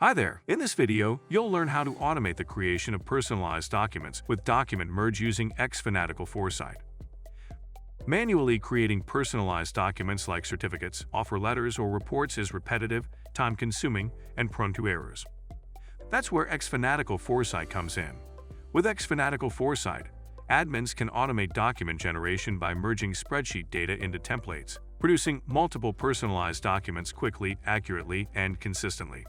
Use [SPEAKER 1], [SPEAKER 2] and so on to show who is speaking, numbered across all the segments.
[SPEAKER 1] Hi there! In this video, you'll learn how to automate the creation of personalized documents with document merge using xFanatical Foresight. Manually creating personalized documents like certificates, offer letters, or reports is repetitive, time-consuming, and prone to errors. That's where xFanatical Foresight comes in. With xFanatical Foresight, admins can automate document generation by merging spreadsheet data into templates, producing multiple personalized documents quickly, accurately, and consistently.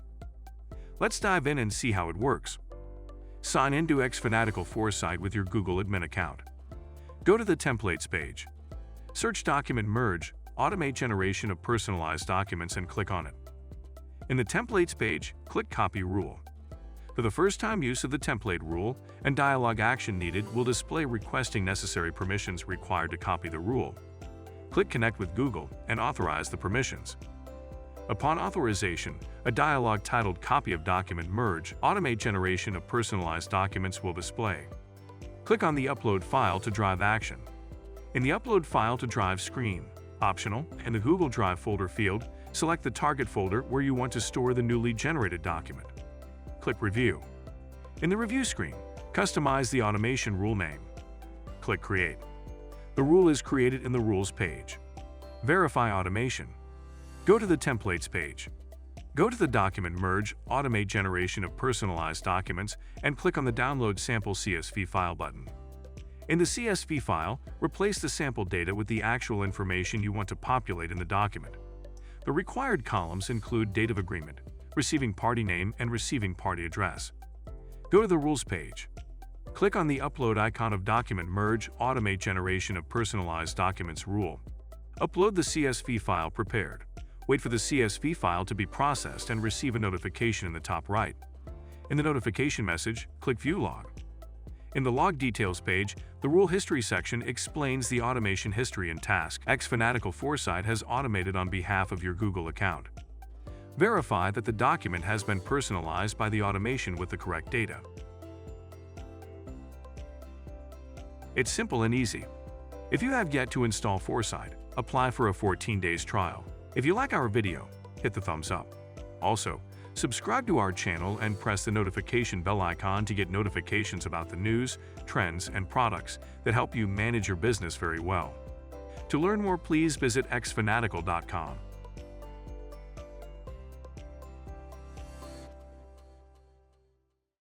[SPEAKER 1] Let's dive in and see how it works. Sign into xFanatical Foresight with your Google admin account. Go to the Templates page. Search Document Merge, Automate Generation of Personalized Documents, and click on it. In the Templates page, click Copy Rule. For the first-time use of the template rule, and dialog action needed will display requesting necessary permissions required to copy the rule. Click Connect with Google and authorize the permissions. Upon authorization, a dialog titled Copy of Document Merge, Automate Generation of Personalized Documents will display. Click on the Upload File to drive action. In the Upload File to Drive screen, optional, in the Google Drive folder field, select the target folder where you want to store the newly generated document. Click Review. In the Review screen, customize the automation rule name. Click Create. The rule is created in the Rules page. Verify automation. Go to the Templates page. Go to the Document Merge, Automate Generation of Personalized Documents, and click on the Download Sample CSV File button. In the CSV file, replace the sample data with the actual information you want to populate in the document. The required columns include Date of Agreement, Receiving Party Name, and Receiving Party Address. Go to the Rules page. Click on the Upload icon of Document Merge, Automate Generation of Personalized Documents rule. Upload the CSV file prepared. Wait for the CSV file to be processed and receive a notification in the top right. In the notification message, click View Log. In the Log Details page, the Rule History section explains the automation history and task xFanatical Foresight has automated on behalf of your Google account. Verify that the document has been personalized by the automation with the correct data. It's simple and easy. If you have yet to install Foresight, apply for a 14 days trial. If you like our video, hit the thumbs up. Also, subscribe to our channel and press the notification bell icon to get notifications about the news, trends, and products that help you manage your business very well. To learn more, please visit xfanatical.com.